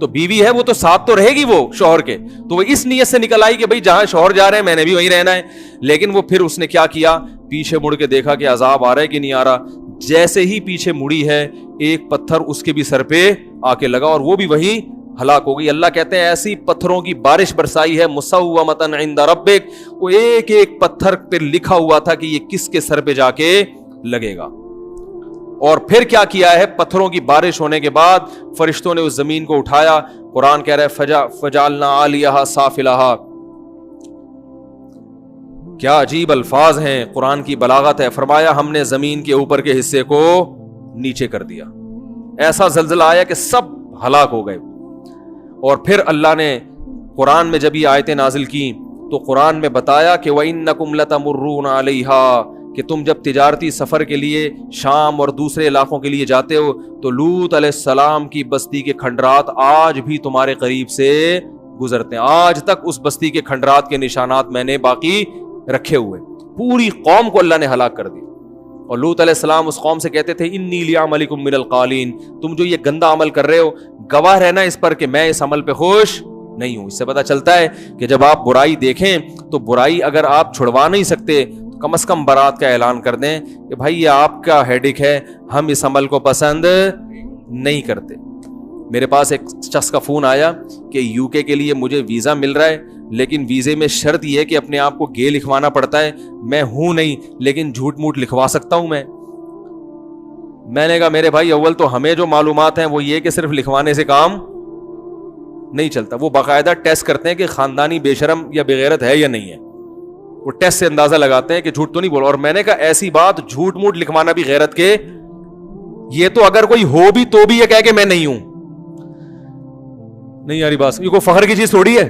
تو بیوی ہے وہ تو ساتھ تو رہے گی وہ شوہر کے, تو وہ اس نیت سے نکل آئی کہ بھائی جہاں شوہر جا رہے ہیں میں نے بھی وہیں رہنا ہے. لیکن وہ پھر اس نے کیا کیا, پیچھے مڑ کے دیکھا کہ عذاب آ رہا ہے کہ نہیں آ رہا. جیسے ہی پیچھے مڑی ہے ایک پتھر اس کے بھی سر پہ آ کے لگا اور وہ بھی وہیں ہلاک ہو گئی. اللہ کہتے ہیں ایسی پتھروں کی بارش برسائی ہے مسومۃ عند ربک, وہ ایک ایک پتھر پہ لکھا ہوا تھا کہ یہ کس کے سر پہ جا کے لگے گا. اور پھر کیا کیا ہے, پتھروں کی بارش ہونے کے بعد فرشتوں نے اس زمین کو اٹھایا. قرآن کہہ رہا ہے فجعلنا عالیہا سافلہا. کیا عجیب الفاظ ہیں, قرآن کی بلاغت ہے. فرمایا ہم نے زمین کے اوپر کے حصے کو نیچے کر دیا, ایسا زلزلہ آیا کہ سب ہلاک ہو گئے. اور پھر اللہ نے قرآن میں جب یہ آیتیں نازل کی تو قرآن میں بتایا کہ وَإِنَّكُمْ لَتَمُرُّونَ عَلَيْهَا, کہ تم جب تجارتی سفر کے لیے شام اور دوسرے علاقوں کے لیے جاتے ہو تو لوط علیہ السلام کی بستی کے کھنڈرات آج بھی تمہارے قریب سے گزرتے ہیں. آج تک اس بستی کے کھنڈرات کے نشانات میں نے باقی رکھے ہوئے. پوری قوم کو اللہ نے ہلاک کر دی. اور لوط علیہ السلام اس قوم سے کہتے تھے انی لعملکم من القالین, تم جو یہ گندا عمل کر رہے ہو گواہ رہنا اس پر کہ میں اس عمل پہ خوش نہیں ہوں. اس سے پتہ چلتا ہے کہ جب آپ برائی دیکھیں تو برائی اگر آپ چھڑوا نہیں سکتے تو کم از کم برات کا اعلان کر دیں کہ بھائی یہ آپ کا ہیڈک ہے, ہم اس عمل کو پسند نہیں کرتے. میرے پاس ایک شخص کا فون آیا کہ یو کے لیے مجھے ویزا مل رہا ہے, لیکن ویزے میں شرط یہ ہے کہ اپنے آپ کو گے لکھوانا پڑتا ہے. میں ہوں نہیں لیکن جھوٹ موٹ لکھوا سکتا ہوں میں نے کہا میرے بھائی اول تو ہمیں جو معلومات ہیں وہ یہ کہ صرف لکھوانے سے کام نہیں چلتا. وہ باقاعدہ ٹیسٹ کرتے ہیں کہ خاندانی بے شرم یا بغیرت ہے یا نہیں ہے. وہ ٹیسٹ سے اندازہ لگاتے ہیں کہ جھوٹ تو نہیں بول. اور میں نے کہا ایسی بات جھوٹ موٹ لکھوانا بھی غیرت کے, یہ تو اگر کوئی ہو بھی تو بھی یہ کہہ کہ میں نہیں ہوں. نہیں یاری بات, یہ کوئی فخر کی چیز تھوڑی ہے.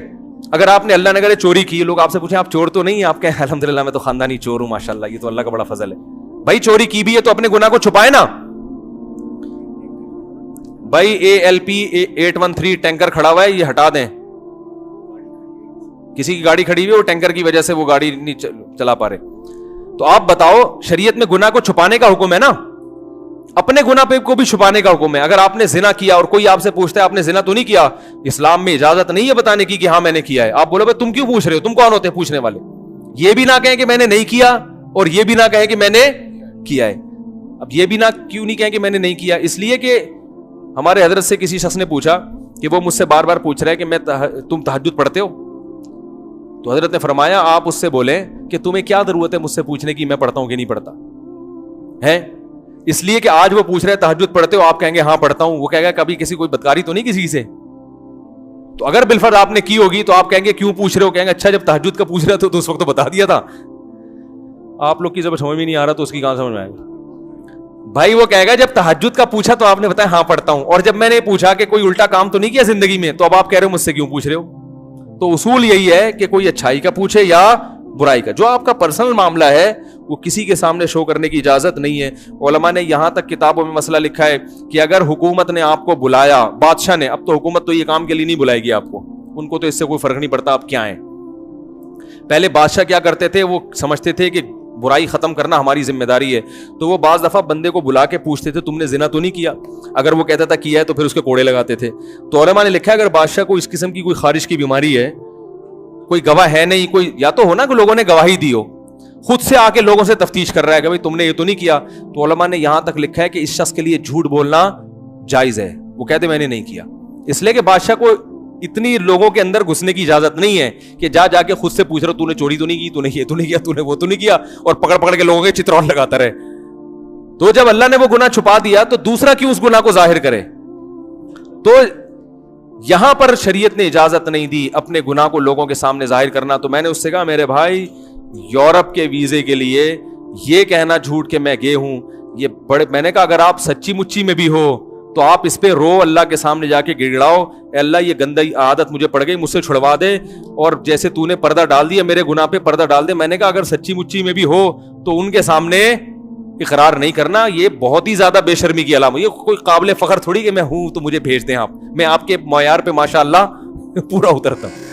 اگر آپ نے اللہ نے کرے چوری کی, لوگ آپ سے پوچھیں آپ چور تو نہیں ہیں, آپ کہیں الحمدللہ میں تو خاندانی چور ہوں ماشاءاللہ, یہ تو اللہ کا بڑا فضل ہے. بھائی چوری کی بھی ہے تو اپنے گناہ کو چھپائے نا. بھائی ALP 813 ٹینکر کھڑا ہوا ہے, یہ ہٹا دیں. کسی کی گاڑی کھڑی ہوئی ہے, وہ ٹینکر کی وجہ سے وہ گاڑی نہیں چلا پا رہے. تو آپ بتاؤ شریعت میں گناہ کو چھپانے کا حکم ہے نا, اپنے گناہ پہ کو بھی چھپانے کا حکم ہے. اگر آپ نے زنا کیا اور کوئی آپ سے پوچھتا ہے آپ نے زنا تو نہیں کیا, اسلام میں اجازت نہیں ہے بتانے کی کہ ہاں میں نے کیا ہے. آپ بولو بھائی تم کیوں پوچھ رہے ہو, تم کون ہوتے ہیں پوچھنے والے. یہ بھی نہ کہیں کہ میں نے نہیں کیا اور یہ بھی نہ کہیں کہ میں نے کیا ہے. اب یہ بھی نہ کیوں نہیں کہیں کہ میں نے نہیں کیا, اس لیے کہ ہمارے حضرت سے کسی شخص نے پوچھا کہ وہ مجھ سے بار بار پوچھ رہا ہے کہ تم تہجد پڑھتے ہو. تو حضرت نے فرمایا آپ اس سے بولیں کہ تمہیں کیا ضرورت ہے مجھ سے پوچھنے کی میں پڑھتا ہوں کہ نہیں پڑھتا ہے. اس لیے کہ آج وہ پوچھ رہے تہجد پڑھتے ہو, آپ کہیں گے ہاں پڑھتا ہوں, وہ کہے گا کبھی کسی کوئی بدکاری تو نہیں کسی سے. تو اگر بالفرض آپ نے کی ہوگی تو آپ کہیں گے کیوں پوچھ رہے ہو, کہیں گے اچھا جب تہجد کا پوچھ رہے تو اس وقت تو بتا دیا تھا. آپ لوگ کی جب سمجھ میں نہیں آ رہا تو اس کی کہاں سمجھ میں آئے گا. بھائی وہ کہے گا جب تہجد کا پوچھا تو آپ نے بتایا ہاں پڑھتا ہوں, اور جب میں نے پوچھا کہ کوئی الٹا کام تو نہیں کیا زندگی میں, تو اب آپ کہہ رہے ہو مجھ سے کیوں پوچھ رہے ہو. تو اصول یہی ہے کہ کوئی اچھائی کا پوچھے یا برائی کا. جو آپ کا پرسنل معاملہ ہے وہ کسی کے سامنے شو کرنے کی اجازت نہیں ہے. علماء نے یہاں تک کتابوں میں مسئلہ لکھا ہے کہ اگر حکومت نے آپ کو بلایا, بادشاہ نے, اب تو حکومت تو یہ کام کے لیے نہیں بلائے گی آپ کو, ان کو تو اس سے کوئی فرق نہیں پڑتا آپ کیا ہیں. پہلے بادشاہ کیا کرتے تھے, وہ سمجھتے تھے کہ برائی ختم کرنا ہماری ذمہ داری ہے. تو وہ بعض دفعہ بندے کو بلا کے پوچھتے تھے تم نے زنا تو نہیں کیا, اگر وہ کہتا تھا کیا ہے تو پھر اس کے کوڑے لگاتے تھے. تو علماء نے لکھا ہے اگر بادشاہ کو اس قسم کی کوئی خارش کی بیماری ہے, کوئی گواہ ہے نہیں, کوئی یا تو ہونا کہ لوگوں نے گواہی دی ہو, خود سے آ کے لوگوں سے تفتیش کر رہا ہے کہ بھائی تم نے یہ تو نہیں کیا, تو علماء نے یہاں تک لکھا ہے کہ اس شخص کے لیے جھوٹ بولنا جائز ہے. وہ کہتے میں نے نہیں کیا, اس لیے کہ بادشاہ کو اتنی لوگوں کے اندر گھسنے کی اجازت نہیں ہے کہ جا کے خود سے پوچھ رہا تو نے چوری تو نہیں کی, تو نے یہ تو نہیں کیا, تو نے وہ تو نہیں کیا, اور پکڑ کے لوگوں کے چترون لگاتا رہے. تو جب اللہ نے وہ گناہ چھپا دیا تو دوسرا کیوں اس گناہ کو ظاہر کرے. تو یہاں پر شریعت نے اجازت نہیں دی اپنے گناہ کو لوگوں کے سامنے ظاہر کرنا. تو میں نے اس سے کہا میرے بھائی یورپ کے ویزے کے لیے یہ کہنا جھوٹ کہ میں گئے ہوں, یہ بڑے, میں نے کہا اگر آپ سچی مچی میں بھی ہو تو آپ اس پہ رو, اللہ کے سامنے جا کے گڑگڑاؤ, اے اللہ یہ گندی عادت مجھے پڑ گئی, مجھ سے چھڑوا دے, اور جیسے تو نے پردہ ڈال دیا میرے گناہ پہ پردہ ڈال دے. میں نے کہا اگر سچی مچی میں بھی ہو تو ان کے سامنے اقرار نہیں کرنا, یہ بہت ہی زیادہ بے شرمی کی علامت, یہ کوئی قابل فخر تھوڑی کہ میں ہوں تو مجھے بھیج دیں آپ, میں آپ کے معیار پہ ماشاءاللہ پورا اترتا ہوں.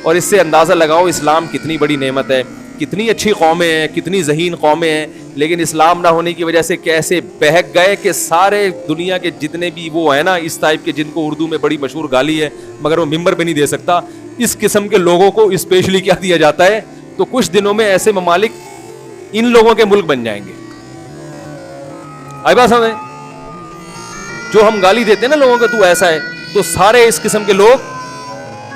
اور اس سے اندازہ لگاؤ اسلام کتنی بڑی نعمت ہے, کتنی اچھی قومیں ہیں, کتنی ذہین قومیں ہیں, لیکن اسلام نہ ہونے کی وجہ سے کیسے بہک گئے کہ سارے دنیا کے جتنے بھی وہ ہیں نا اس ٹائپ کے, جن کو اردو میں بڑی مشہور گالی ہے مگر وہ ممبر پہ نہیں دے سکتا, اس قسم کے لوگوں کو اسپیشلی کیا دیا جاتا ہے. تو کچھ دنوں میں ایسے ممالک ان لوگوں کے ملک بن جائیں گے. آئی بات سمجھ, جو ہم گالی دیتے ہیں نا لوگوں کو تو ایسا ہے, تو سارے اس قسم کے لوگ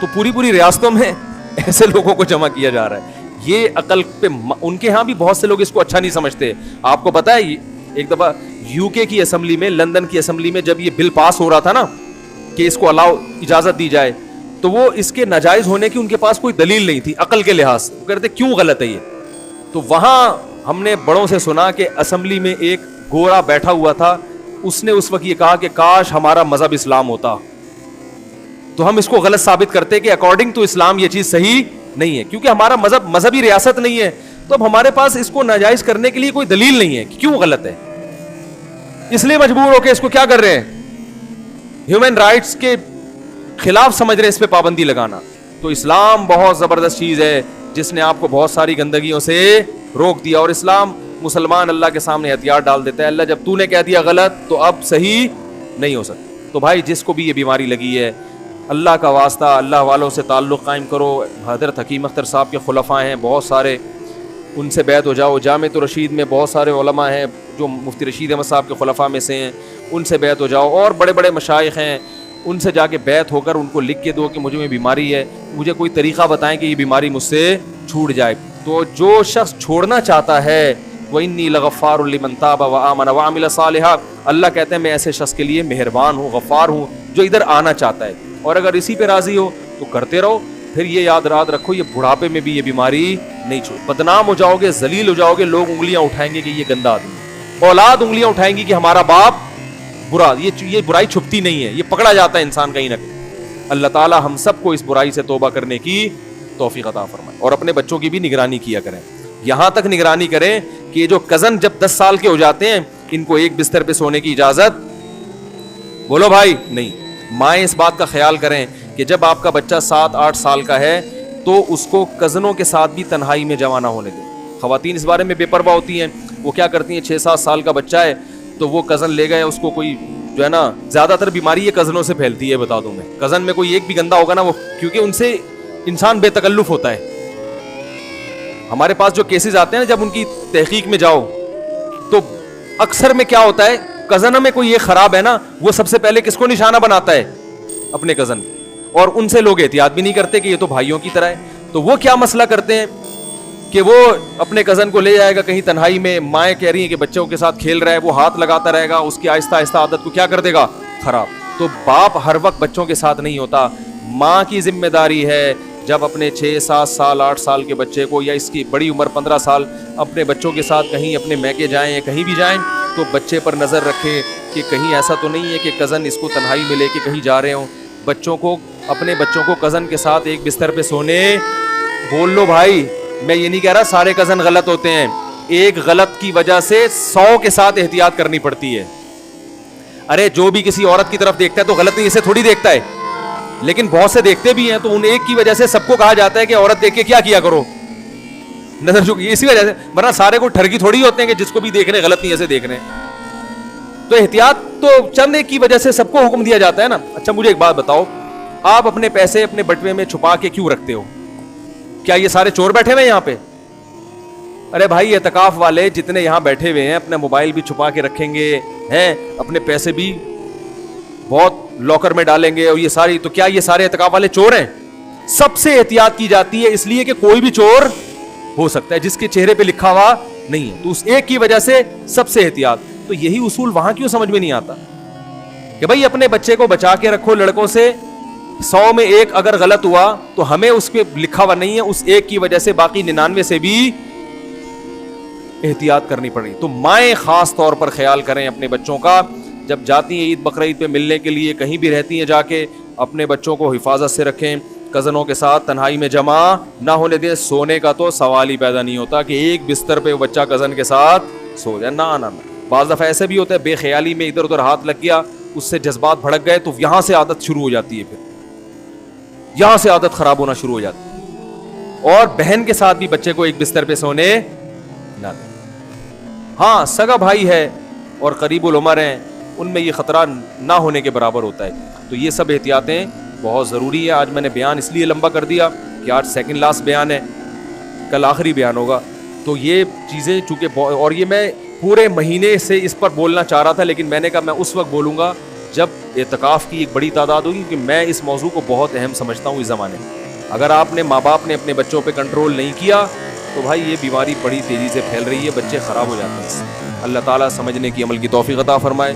تو پوری ریاستوں میں ایسے لوگوں کو جمع کیا جا رہا ہے. یہ عقل پہ ان کے ہاں بھی بہت سے لوگ اس کو اچھا نہیں سمجھتے. آپ کو پتا ہے ایک دفعہ یو کے کی اسمبلی میں, لندن کی اسمبلی میں جب یہ بل پاس ہو رہا تھا نا کہ اس کو اجازت دی جائے, تو وہ اس کے ناجائز ہونے کی ان کے پاس کوئی دلیل نہیں تھی عقل کے لحاظ سے. وہ کہتے کیوں غلط ہے یہ. تو وہاں ہم نے بڑوں سے سنا کہ اسمبلی میں ایک گورا بیٹھا ہوا تھا, اس نے اس وقت یہ کہا کہ کاش ہمارا مذہب اسلام ہوتا, تو ہم اس کو غلط ثابت کرتے کہ اکارڈنگ ٹو اسلام یہ چیز صحیح نہیں ہے, کیونکہ ہمارا مذہب مذہبی ریاست نہیں ہے, تو اب ہمارے پاس اس کو ناجائز کرنے کے لیے کوئی دلیل نہیں ہے کہ کیوں غلط ہے. اس لیے مجبور ہو کے اس کو کیا کر رہے ہیں, ہیومن رائٹس کے خلاف سمجھ رہے ہیں اس پہ پابندی لگانا. تو اسلام بہت زبردست چیز ہے جس نے آپ کو بہت ساری گندگیوں سے روک دیا, اور اسلام مسلمان اللہ کے سامنے ہتھیار ڈال دیتا ہے, اللہ جب تو نے کہہ دیا غلط تو اب صحیح نہیں ہو سکتا. تو بھائی جس کو بھی یہ بیماری لگی ہے, اللہ کا واسطہ اللہ والوں سے تعلق قائم کرو. حضرت حکیم اختر صاحب کے خلفاء ہیں بہت سارے, ان سے بیعت ہو جاؤ. جامع رشید میں بہت سارے علماء ہیں جو مفتی رشید احمد صاحب کے خلفاء میں سے ہیں, ان سے بیعت ہو جاؤ. اور بڑے بڑے مشائخ ہیں, ان سے جا کے بیعت ہو کر ان کو لکھ کے دو کہ مجھے بیماری ہے, مجھے کوئی طریقہ بتائیں کہ یہ بیماری مجھ سے چھوٹ جائے. تو جو شخص چھوڑنا چاہتا ہے وَإِنِّي لَغَفَّارٌ لِمَن تَابَ وَآمَنَ وَعَمِلَ صَالِحًا, اللہ کہتے ہیں میں ایسے شخص کے لیے مہربان ہوں, غفار ہوں, جو ادھر آنا چاہتا ہے. اور اگر اسی پہ راضی ہو تو کرتے رہو. پھر یہ یاد رکھو یہ بڑھاپے میں بھی یہ بیماری نہیں چھوڑ, بدنام ہو جاؤ گے, ذلیل ہو جاؤ گے, لوگ انگلیاں اٹھائیں گے کہ یہ گندا آدمی, اولاد انگلیاں اٹھائیں گی کہ ہمارا باپ برا. یہ برائی چھپتی نہیں ہے, یہ پکڑا جاتا ہے انسان کہیں نہ کہیں. اللہ تعالی ہم سب کو اس برائی سے توبہ کرنے کی توفیق عطا فرمائے, اور اپنے بچوں کی بھی نگرانی کیا کریں. یہاں تک نگرانی کریں کہ جو کزن جب 10 سال کے ہو جاتے ہیں ان کو ایک بستر پہ سونے کی اجازت بولو بھائی نہیں. مائیں اس بات کا خیال کریں کہ جب آپ کا بچہ 7-8 سال کا ہے تو اس کو کزنوں کے ساتھ بھی تنہائی میں جمع نہ ہونے دیں. خواتین اس بارے میں بے پرواہ ہوتی ہیں, وہ کیا کرتی ہیں 6-7 سال کا بچہ ہے تو وہ کزن لے گئے, اس کو کوئی جو ہے نا, زیادہ تر بیماری یہ کزنوں سے پھیلتی ہے, بتا دوں میں. کزن میں کوئی ایک بھی گندا ہوگا نا, وہ کیونکہ ان سے انسان بے تکلف ہوتا ہے. ہمارے پاس جو کیسز آتے ہیں نا, جب ان کی تحقیق میں جاؤ تو اکثر میں کیا ہوتا ہے, کزن میں کوئی یہ خراب ہے نا, وہ سب سے پہلے کس کو نشانہ بناتا ہے, اپنے کزن, اور ان سے لوگ احتیاط بھی نہیں کرتے کہ یہ تو بھائیوں کی طرح ہے. تو وہ کیا مسئلہ کرتے ہیں کہ وہ اپنے کزن کو لے جائے گا کہیں تنہائی میں, مائیں کہہ رہی ہیں کہ بچوں کے ساتھ کھیل رہا ہے, وہ ہاتھ لگاتا رہے گا, اس کی آہستہ آہستہ عادت کو کیا کر دے گا, خراب. تو باپ ہر وقت بچوں کے ساتھ نہیں ہوتا, ماں کی ذمہ داری ہے جب اپنے 6-7 سال 8 سال کے بچے کو, یا اس کی بڑی عمر 15 سال اپنے بچوں کے ساتھ کہیں اپنے میکے جائیں یا کہیں بھی جائیں, تو بچے پر نظر رکھیں کہ کہیں ایسا تو نہیں ہے کہ کزن اس کو تنہائی میں لے کے کہیں جا رہے ہوں. بچوں کو, اپنے بچوں کو کزن کے ساتھ ایک بستر پہ سونے بول لو بھائی. میں یہ نہیں کہہ رہا سارے کزن غلط ہوتے ہیں, ایک غلط کی وجہ سے 100 کے ساتھ احتیاط کرنی پڑتی ہے. ارے جو بھی کسی عورت کی طرف دیکھتا ہے تو غلط نہیں, اسے تھوڑی دیکھتا ہے, لیکن بہت سے دیکھتے بھی ہیں, تو ان ایک کی وجہ سے سب کو کہا جاتا ہے کہ عورت دیکھ کے کیا کیا کرو. نظر جھکی اسی وجہ سے, ورنہ سارے کو ٹھرکی تھوڑی ہوتے ہیں کہ جس کو بھی دیکھ رہے غلط نہیں ایسے دیکھ رہے ہیں. تو احتیاط تو چند ایک کی وجہ سے سب کو حکم دیا جاتا ہے نا. اچھا مجھے ایک بات بتاؤ, آپ اپنے پیسے اپنے بٹوے میں چھپا کے کیوں رکھتے ہو؟ کیا یہ سارے چور بیٹھے ہوئے ہیں یہاں پہ؟ ارے بھائی اعتکاف والے جتنے یہاں بیٹھے ہوئے ہیں اپنا موبائل بھی چھپا کے رکھیں گے ہیں, اپنے پیسے بھی بہت لاکر میں ڈالیں گے, اور یہ ساری, تو کیا یہ سارے اعتکاف والے چور ہیں؟ سب سے احتیاط کی جاتی ہے, اس لیے کہ کوئی بھی چور ہو سکتا ہے جس کے چہرے پہ لکھا ہوا نہیں ہے, تو اس ایک کی وجہ سے سب سے احتیاط. تو یہی اصول وہاں کیوں سمجھ میں نہیں آتا کہ بھائی اپنے بچے کو بچا کے رکھو لڑکوں سے, 100 میں ایک اگر غلط ہوا تو ہمیں اس پہ لکھا ہوا نہیں ہے, اس ایک کی وجہ سے باقی 99 سے بھی احتیاط کرنی پڑ رہی. تو مائیں خاص طور پر خیال کریں اپنے بچوں کا, جب جاتی ہیں عید بقرعید پہ ملنے کے لیے, کہیں بھی رہتی ہیں جا کے, اپنے بچوں کو حفاظت سے رکھیں, کزنوں کے ساتھ تنہائی میں جمع نہ ہونے دیں. سونے کا تو سوال ہی پیدا نہیں ہوتا کہ ایک بستر پہ بچہ کزن کے ساتھ سو جائے, نہ. بعض دفعہ ایسے بھی ہوتا ہے بے خیالی میں ادھر ادھر ہاتھ لگ گیا, اس سے جذبات بھڑک گئے, تو یہاں سے عادت شروع ہو جاتی ہے, پھر یہاں سے عادت خراب ہونا شروع ہو جاتی ہے. اور بہن کے ساتھ بھی بچے کو ایک بستر پہ سونے نہ دیں. ہاں سگا بھائی ہے اور قریب العمر ہیں, ان میں یہ خطرہ نہ ہونے کے برابر ہوتا ہے. تو یہ سب احتیاطیں بہت ضروری ہے. آج میں نے بیان اس لیے لمبا کر دیا کہ آج سیکنڈ لاسٹ بیان ہے, کل آخری بیان ہوگا. تو یہ چیزیں چونکہ, اور یہ میں پورے مہینے سے اس پر بولنا چاہ رہا تھا, لیکن میں نے کہا میں اس وقت بولوں گا جب اعتکاف کی ایک بڑی تعداد ہوگی, کیونکہ میں اس موضوع کو بہت اہم سمجھتا ہوں اس زمانے میں. اگر آپ نے ماں باپ نے اپنے بچوں پہ کنٹرول نہیں کیا تو بھائی یہ بیماری بڑی تیزی سے پھیل رہی ہے, بچے خراب ہو جاتے ہیں. اللہ تعالیٰ سمجھنے کی عمل کی توفیق عطا فرمائے.